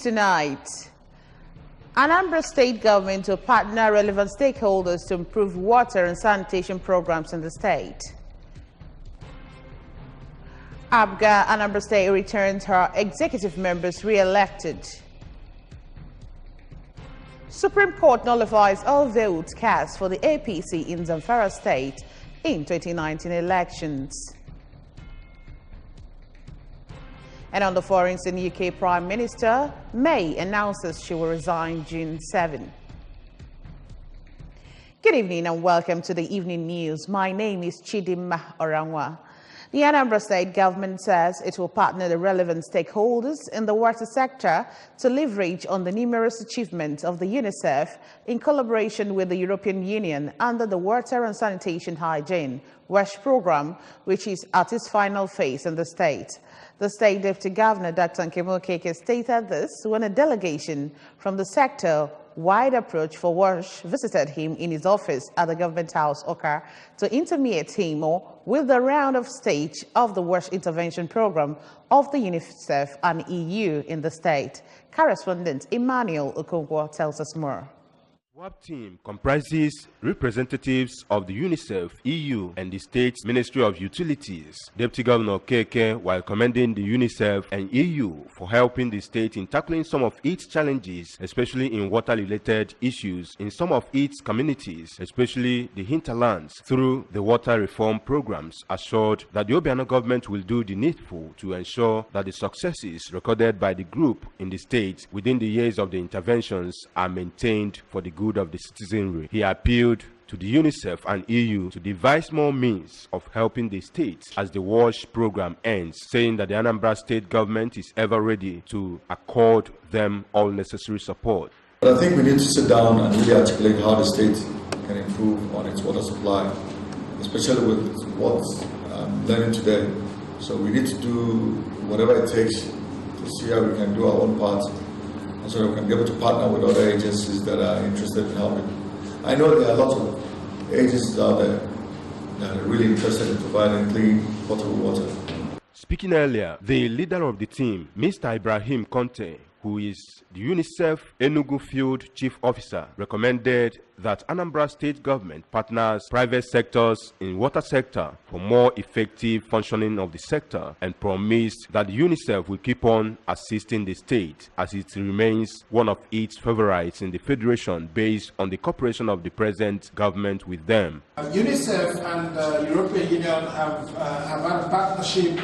tonight. Anambra state government will partner relevant stakeholders to improve water and sanitation programs in the state. ABGA Anambra State returns her executive members re-elected. Supreme Court nullifies all votes cast for the APC in Zamfara State in 2019 elections. And on the foreign scene, UK Prime Minister May announces she will resign June 7. Good evening and welcome to the evening news. My name is Chidimma Orangwa. The Anambra State government says it will partner the relevant stakeholders in the water sector to leverage on the numerous achievements of the UNICEF in collaboration with the European Union under the Water and Sanitation Hygiene WASH program, which is at its final phase in the state. The State Deputy Governor, Dr. Nkemo Keke, stated this when a delegation from the sector-wide approach for WASH visited him in his office at the Government House, Oka, to intimate him with the round of stage of the WASH intervention program of the UNICEF and EU in the state. Correspondent Emmanuel Okonkwo tells us more. The WAP team comprises representatives of the UNICEF, EU, and the State's Ministry of Utilities. Deputy Governor Keke, while commending the UNICEF and EU for helping the state in tackling some of its challenges, especially in water-related issues in some of its communities, especially the hinterlands, through the water reform programs, assured that the Obiano government will do the needful to ensure that the successes recorded by the group in the state within the years of the interventions are maintained for the good of the citizenry. He appealed to the UNICEF and EU to devise more means of helping the states as the WASH program ends, saying that the Anambra state government is ever ready to accord them all necessary support. But I think we need to sit down and really articulate how the state can improve on its water supply, especially with what's learning today. So we need to do whatever it takes to see how we can do our own part, and so we can be able to partner with other agencies that are interested in helping. I know there are lots of agencies out there that are really interested in providing clean, potable water. Speaking earlier, the leader of the team, Mr. Ibrahim Conte, who is the UNICEF Enugu Field Chief Officer, recommended that Anambra State government partners private sectors in water sector for more effective functioning of the sector, and promised that the UNICEF will keep on assisting the state as it remains one of its favorites in the federation based on the cooperation of the present government with them. UNICEF and the European Union have had a partnership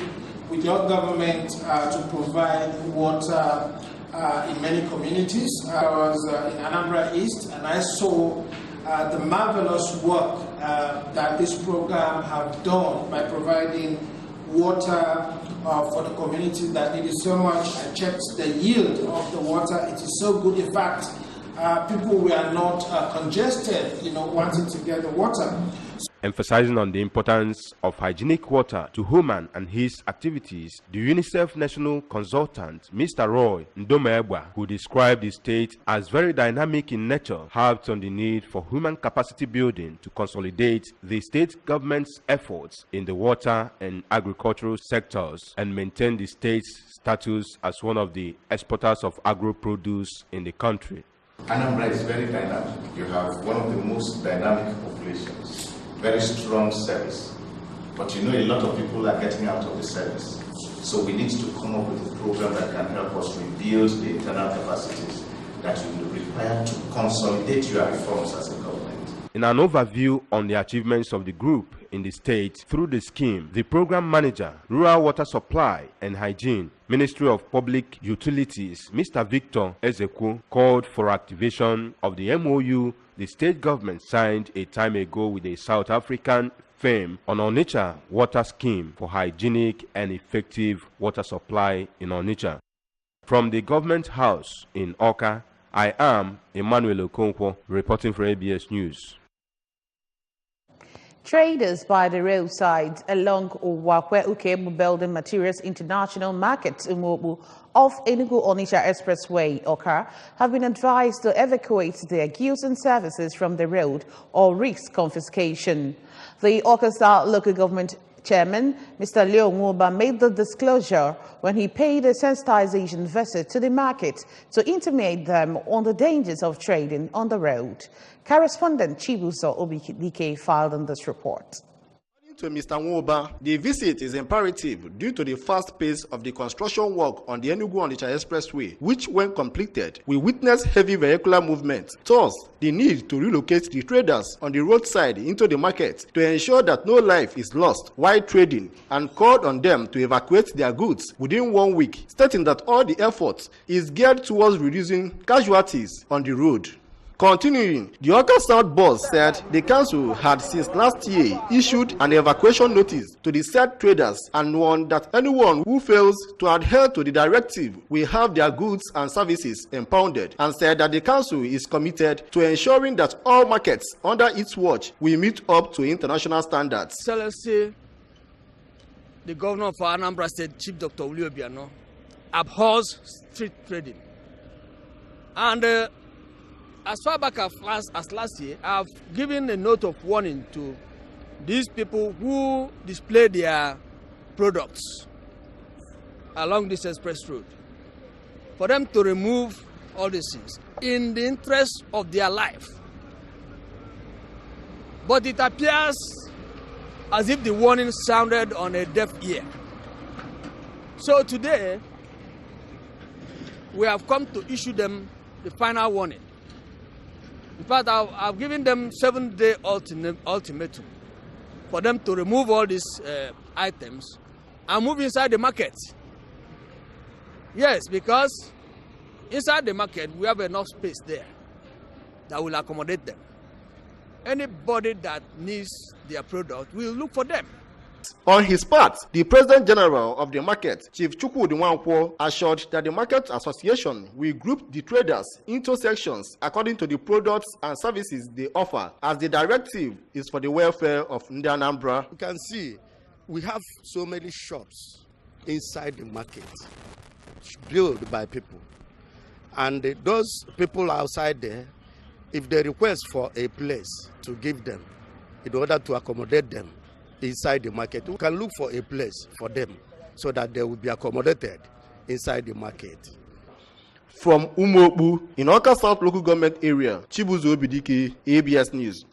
with your government to provide water in many communities. I was in Anambra East and I saw the marvelous work that this program have done by providing water for the community that needed so much. I checked the yield of the water. It is so good. In fact, people were not congested, wanting to get the water. Emphasizing on the importance of hygienic water to human and his activities, the UNICEF national consultant, Mr. Roy Ndomebwa, who described the state as very dynamic in nature, harped on the need for human capacity building to consolidate the state government's efforts in the water and agricultural sectors and maintain the state's status as one of the exporters of agro-produce in the country. Anambra is very dynamic. You have one of the most dynamic populations. Very strong service, but a lot of people are getting out of the service. So we need to come up with a program that can help us rebuild the internal capacities that you will require to consolidate your reforms as a government. In an overview on the achievements of the group in the state through the scheme, the program manager, Rural Water Supply and Hygiene, Ministry of Public Utilities, Mr. Victor Ezeku, called for activation of the MOU the state government signed a time ago with a South African firm on Onitsha water scheme for hygienic and effective water supply in Onitsha. From the government house in Oka, I am Emmanuel Okonkwo reporting for ABS News. Traders by the roadside along Uwakwe Ukemu Building Materials International Market Umobu off Enugu Onitsha Expressway, Oka, have been advised to evacuate their goods and services from the road or risk confiscation. The Oka Star local government Chairman, Mr. Leo Nwuba, made the disclosure when he paid a sensitization visit to the market to intimate them on the dangers of trading on the road. Correspondent Chibuzo Obidike filed on this report. To Mr. Nwuba, the visit is imperative due to the fast pace of the construction work on the Enugu-Onitsha Expressway, which, when completed, will witness heavy vehicular movement. Thus, the need to relocate the traders on the roadside into the market to ensure that no life is lost while trading, and called on them to evacuate their goods within 1 week, stating that all the effort is geared towards reducing casualties on the road. Continuing, the Awka South boss said the council had since last year issued an evacuation notice to the said traders and warned that anyone who fails to adhere to the directive will have their goods and services impounded, and said that the council is committed to ensuring that all markets under its watch will meet up to international standards. Excellency, the governor for Anambra State, Chief Dr. Willie Obiano, abhors street trading. And as far back as last year, I've given a note of warning to these people who display their products along this express road, for them to remove all these things in the interest of their life. But it appears as if the warning sounded on a deaf ear. So today, we have come to issue them the final warning. In fact, I've given them 7-day ultimatum for them to remove all these items and move inside the market. Yes, because inside the market, we have enough space there that will accommodate them. Anybody that needs their product will look for them. On his part, the President General of the market, Chief Chukwudi Nwankwo, assured that the Market Association will group the traders into sections according to the products and services they offer, as the directive is for the welfare of Anambra. You can see we have so many shops inside the market built by people, and those people outside there, if they request for a place to give them in order to accommodate them inside the market, we can look for a place for them so that they will be accommodated inside the market. From Umobu, in Awka South local government area, Chibuzo Obidike, ABS News.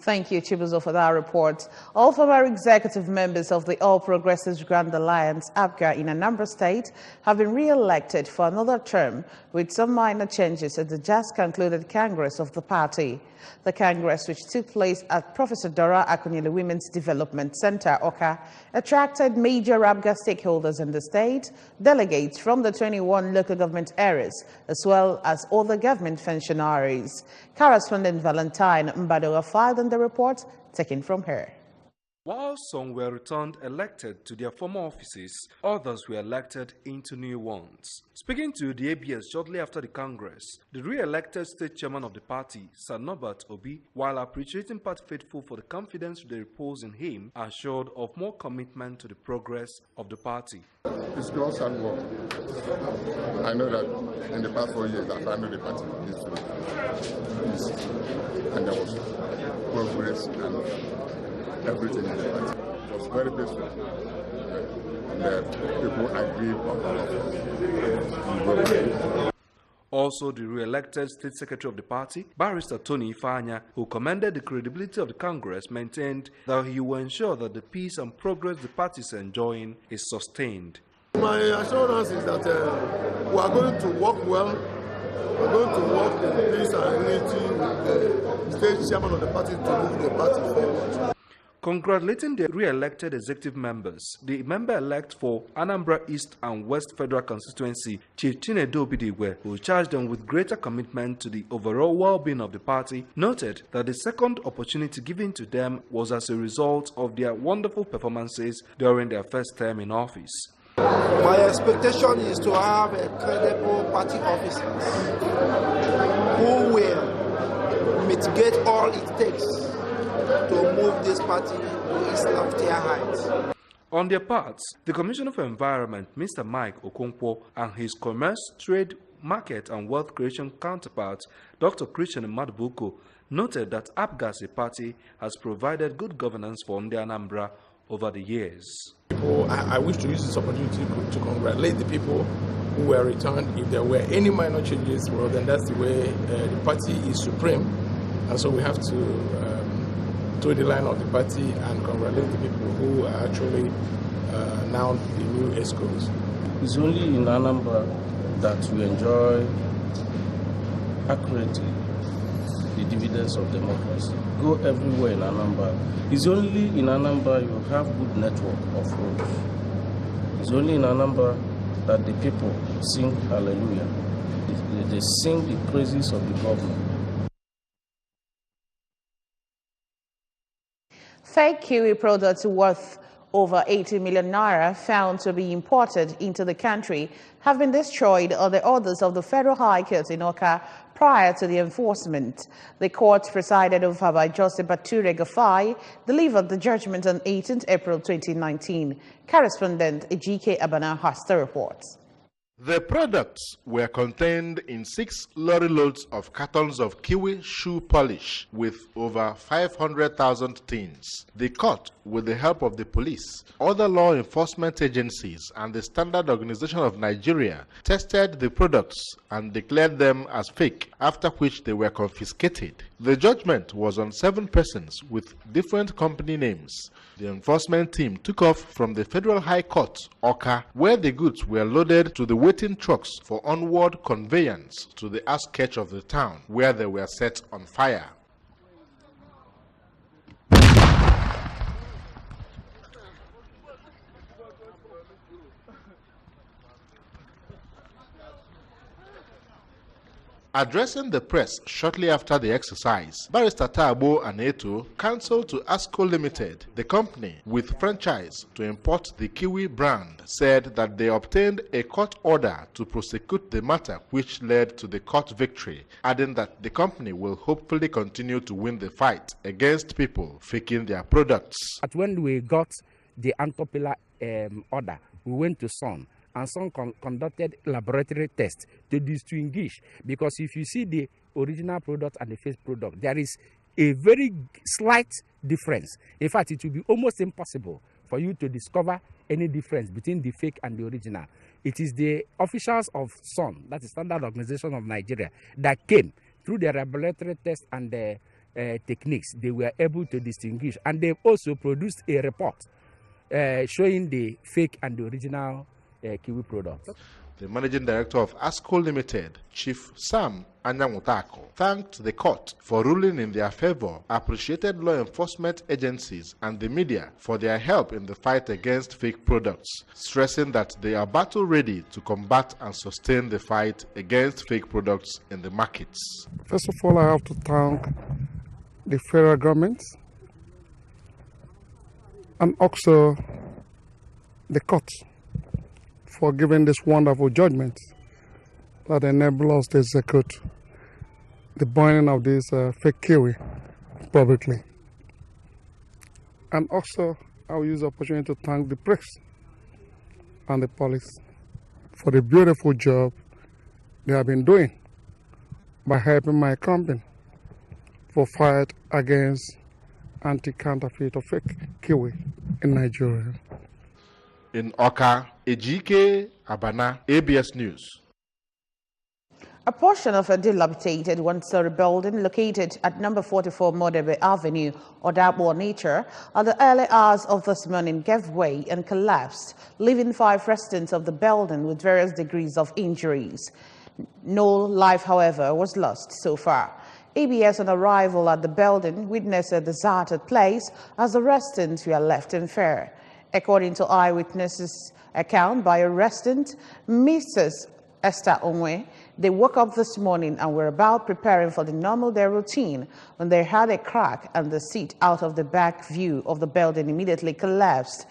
Thank you, Chibuzo, for that report. All former executive members of the All Progressives Grand Alliance, APGA, in Anambra State have been re-elected for another term with some minor changes at the just concluded Congress of the party. The Congress, which took place at Professor Dora Akunyili Women's Development Center, Awka, attracted major APGA stakeholders in the state, delegates from the 21 local government areas, as well as other government functionaries. Correspondent Valentine Mbadoga filed on the report, taken from her. While some were returned elected to their former offices, others were elected into new ones. Speaking to the ABS shortly after the Congress, the re-elected state chairman of the party, Sir Norbert Obi, while appreciating party faithful for the confidence they repose in him, assured of more commitment to the progress of the party. It's gross and work. I know that in the past 4 years I've handled the party and there was progress and everything in the party. It was very peaceful. And people agree on all of it. Also, the re-elected state secretary of the party, Barrister Tony Ifeanya, who commended the credibility of the Congress, maintained that he will ensure that the peace and progress the party is enjoying is sustained. My assurance is that we are going to work well. We're going to work in peace and unity with the state chairman of the party to move the party forward. Congratulating the re-elected executive members, the member-elect for Anambra East and West Federal Constituency, Chief Chinedu Obidigwe, who charged them with greater commitment to the overall well-being of the party, noted that the second opportunity given to them was as a result of their wonderful performances during their first term in office. My expectation is to have a credible party officers who will mitigate all it takes to move this party to its loftier heights. On their parts, the Commissioner for Environment, Mr. Mike Okonkwo, and his Commerce, Trade, market and wealth creation counterpart, Dr. Christian Madubuko, noted that Abgasi Party has provided good governance for the Anambra over the years. I wish to use this opportunity to congratulate the people who were returned. If there were any minor changes, well, then that's the way the party is supreme. And so we have to toe the line of the party and congratulate the people who are actually now the new ESCOs. It's only in Anambra that we enjoy accurately the dividends of democracy. Go everywhere in Anambra. It's only in Anambra you have good network of roads. It's only in Anambra that the people sing hallelujah. They sing the praises of the government. Fake kiwi products worth over 80 million naira found to be imported into the country have been destroyed on the orders of the Federal High Court in Awka prior to the enforcement. The court, presided over by Joseph Bature Gafai, delivered the judgment on 18th April 2019. Correspondent Ejike Abana has the report. The products were contained in 6 lorry loads of cartons of kiwi shoe polish with over 500,000 tins. The court, with the help of the police, other law enforcement agencies, and the Standard Organization of Nigeria, tested the products and declared them as fake, after which they were confiscated. The judgment was on 7 persons with different company names. The enforcement team took off from the Federal High Court, Awka, where the goods were loaded to the waiting trucks for onward conveyance to the outskirts of the town, where they were set on fire. Addressing the press shortly after the exercise, Barrister Tabo Aneto counselled to ASCO Limited, the company with franchise to import the Kiwi brand, said that they obtained a court order to prosecute the matter, which led to the court victory, adding that the company will hopefully continue to win the fight against people faking their products. But when we got the unpopular order, we went to Son. And some conducted laboratory tests to distinguish, because if you see the original product and the fake product, there is a very slight difference. In fact, it will be almost impossible for you to discover any difference between the fake and the original. It is the officials of SON, that is Standard Organization of Nigeria, that came through the laboratory tests and the techniques. They were able to distinguish, and they've also produced a report showing the fake and the original Kiwi products. The managing director of ASCO Limited, Chief Sam Anyamutako, thanked the court for ruling in their favor, appreciated law enforcement agencies and the media for their help in the fight against fake products, stressing that they are battle ready to combat and sustain the fight against fake products in the markets. First of all, I have to thank the federal government and also the court for giving this wonderful judgment that enables us to execute the burning of this fake kiwi publicly. And also, I will use the opportunity to thank the press and the police for the beautiful job they have been doing by helping my company for fight against anti-counterfeit of fake kiwi in Nigeria. In Awka, Ejike Abana, ABS News. A portion of a dilapidated one-story building located at number 44 Modebe Avenue, Odabo Nature, at the early hours of this morning gave way and collapsed, leaving 5 residents of the building with various degrees of injuries. No life, however, was lost so far. ABS, on arrival at the building, witnessed a deserted place as the residents were left in fear. According to eyewitnesses' account by a resident, Mrs. Esther Onwe, they woke up this morning and were about preparing for the normal day routine when they heard a crack and the seat out of the back view of the building immediately collapsed.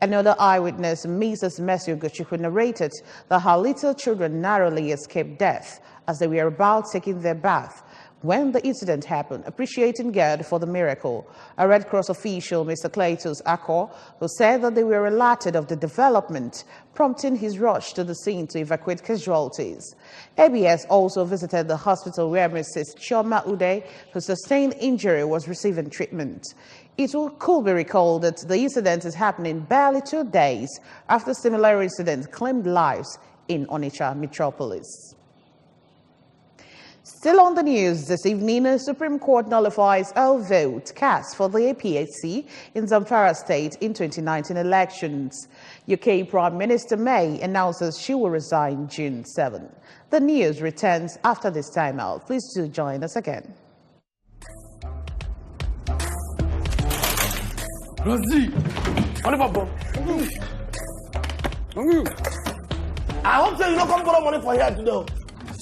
Another eyewitness, Mrs. Mercy Ugochukwu, narrated that her little children narrowly escaped death as they were about taking their bath when the incident happened, appreciating God for the miracle. A Red Cross official, Mr. Cletus Akor, who said that they were alerted of the development, prompting his rush to the scene to evacuate casualties. ABS also visited the hospital where Mrs. Choma Uday, who sustained injury, was receiving treatment. It could be recalled that the incident is happening barely 2 days after similar incidents claimed lives in Onitsha metropolis. Still on the news this evening, the Supreme Court nullifies all vote cast for the APC in Zamfara State in 2019 elections. UK Prime Minister May announces she will resign June 7. The news returns after this timeout. Please do join us again. Rosie, I hope so you don't come borrow money for here today.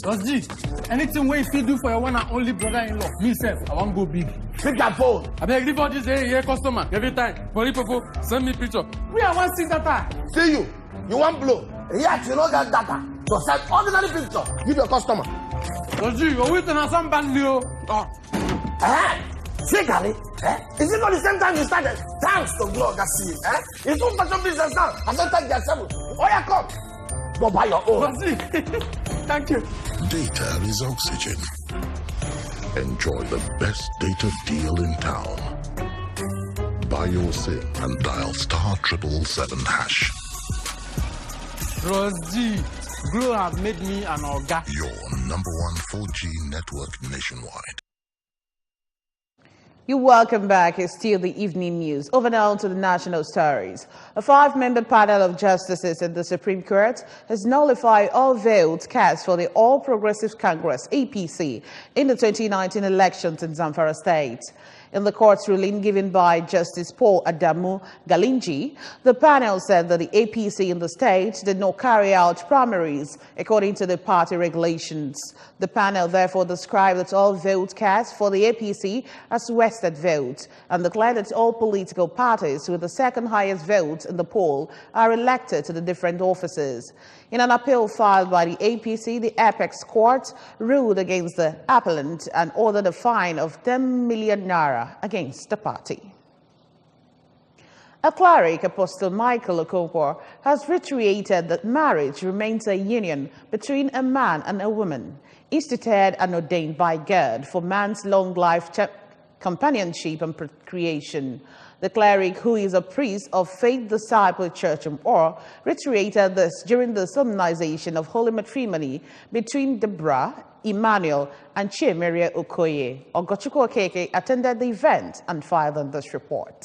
Rosie, anything we fit do for your one and only brother-in-law, me self, I won't go big. Pick that phone. I beg you for this here customer every time. Body people send me picture. We are one see data. See you. You want blow? Here you don't get data. So send ordinary picture. Give your customer. Rosie, you're waiting on some band new. See, Gary, is it not the same time you started? Thanks to God, I see. It's all fashion business now. I don't take yourself. Oh, yeah, come. Go buy your own. Thank you. Data is oxygen. Enjoy the best data deal in town. Buy your SIM and dial *777#. Rosie, Glow have made me an orga. Your #1 4G network nationwide. You're welcome back. It's still the evening news. Over now to the national stories. A 5-member panel of justices in the Supreme Court has nullified all votes cast for the All Progressives Congress, APC, in the 2019 elections in Zamfara State. In the court's ruling given by Justice Paul Adamu Galinji, the panel said that the APC in the state did not carry out primaries according to the party regulations. The panel therefore described that all votes cast for the APC as wasted votes and declared that all political parties with the second highest votes in the poll are elected to the different offices. In an appeal filed by the APC, the Apex Court ruled against the appellant and ordered a fine of 10 million naira against the party. A cleric, Apostle Michael Okonkwo, has reiterated that marriage remains a union between a man and a woman, instituted and ordained by God for man's long life companionship and procreation. The cleric, who is a priest of Faith Disciple Church or reiterated this during the solemnization of holy matrimony between Deborah, Emmanuel, and Chiemerie Okoye. Ogochukwu Okeke attended the event and filed on this report.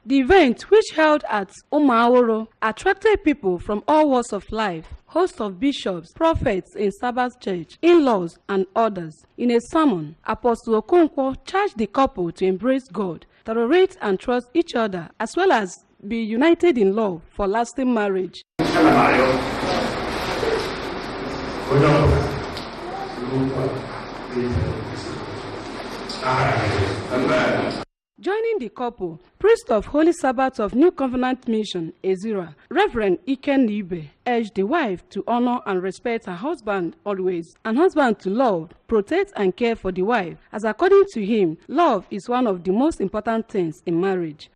The event, which held at Umuaworo, attracted people from all walks of life, hosts of bishops, prophets in Sabbath Church, in-laws, and others. In a sermon, Apostle Okonkwo charged the couple to embrace God, tolerate and trust each other, as well as be united in love for lasting marriage. Joining the couple, priest of Holy Sabbath of New Covenant Mission, Ezira, Reverend Iken Ibe, urged the wife to honor and respect her husband always, and husband to love, protect, and care for the wife, as according to him, love is one of the most important things in marriage.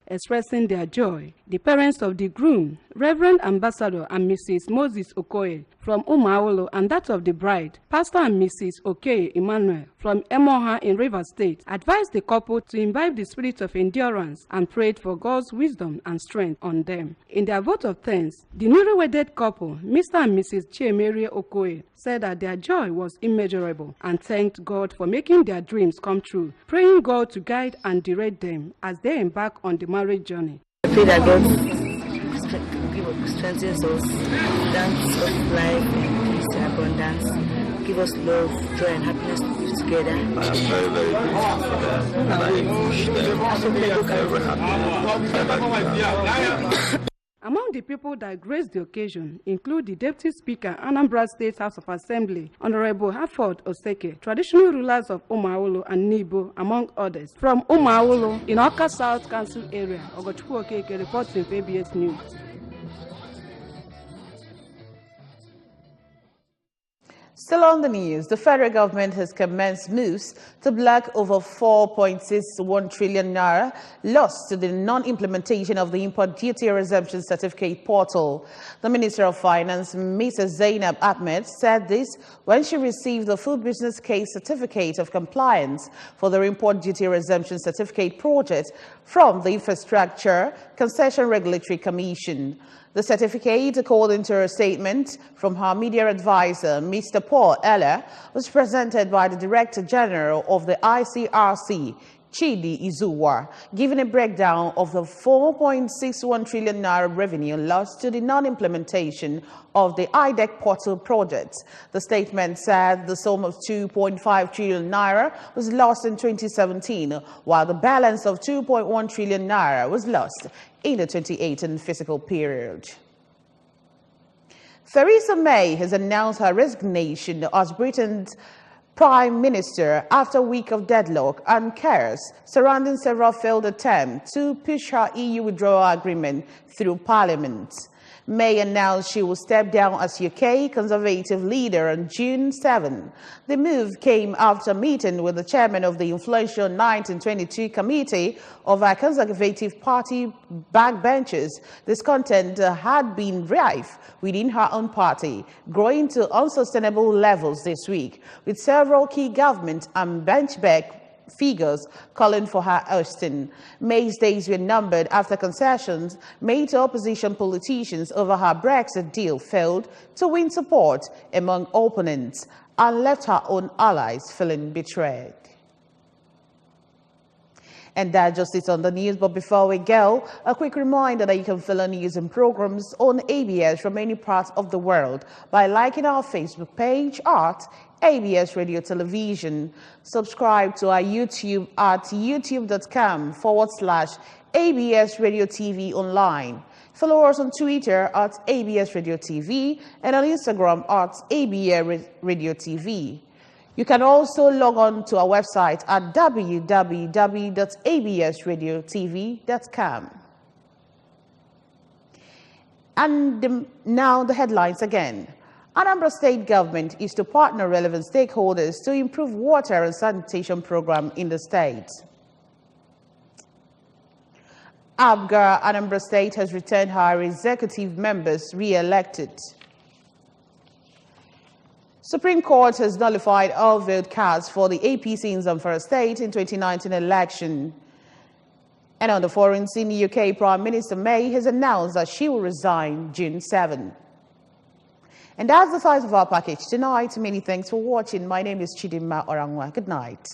Expressing their joy, the parents of the groom, Reverend Ambassador and Mrs. Moses Okoye from Umuawolo, and that of the bride, Pastor and Mrs. Okoye Emmanuel from Emoha in Rivers State, advised the couple to imbibe the spirit of endurance and prayed for God's wisdom and strength on them. In their vote of thanks, the newly wedded couple, Mr. and Mrs. Chiemerie Okoye, said that their joy was immeasurable and thanked God for making their dreams come true, praying God to guide and direct them as they embark on the marriage journey. I pray that God strengthens us, grants us life, peace and abundance, give us love, joy and happiness to live together. I'm very, very grateful for that, and I wish them very happy. Among the people that graced the occasion include the Deputy Speaker, Anambra State House of Assembly, Honorable Harford Oseke, traditional rulers of Umuawolo and Nibo, among others. From Umuawolo, in Oka South Council area, Ogochukwu Okeke reporting for ABS News. Still on the news, the federal government has commenced moves to block over 4.61 trillion naira lost to the non-implementation of the import duty resumption certificate portal. The Minister of Finance, Mrs. Zainab Ahmed, said this when she received the full business case certificate of compliance for the import duty resumption certificate project from the Infrastructure Concession Regulatory Commission. The certificate, according to a statement from her media advisor, Mr. Paul Eller, was presented by the Director General of the ICRC, Chidi Izuwa, giving a breakdown of the 4.61 trillion naira revenue lost to the non-implementation of the IDEC portal project. The statement said the sum of 2.5 trillion naira was lost in 2017, while the balance of 2.1 trillion naira was lost in the 2018 fiscal period. Theresa May has announced her resignation as Britain's Prime Minister after a week of deadlock and chaos surrounding several failed attempts to push her EU withdrawal agreement through Parliament. May announced she will step down as UK Conservative leader on June 7. The move came after a meeting with the chairman of the influential 1922 Committee of our Conservative Party backbenchers. Discontent had been rife within her own party, growing to unsustainable levels this week, with several key government and benchback figures calling for her ousting. May's days were numbered after concessions made to opposition politicians over her Brexit deal failed to win support among opponents and left her own allies feeling betrayed. And that just is on the news. But before we go, a quick reminder that you can follow news and programs on ABS from any part of the world by liking our Facebook page at ABS Radio Television. Subscribe to our YouTube at youtube.com/ABS Radio TV Online. Follow us on Twitter at ABS Radio TV and on Instagram at ABS Radio TV. You can also log on to our website at www.absradiotv.com. And now the headlines again. Anambra State government is to partner relevant stakeholders to improve water and sanitation program in the state. ABGA Anambra State has returned her executive members re-elected. Supreme Court has nullified all vote cards for the APC in Zamfara State in 2019 election. And on the foreign scene, UK Prime Minister May has announced that she will resign June 7. And that's the size of our package tonight. Many thanks for watching. My name is Chidimma Orangwa. Good night.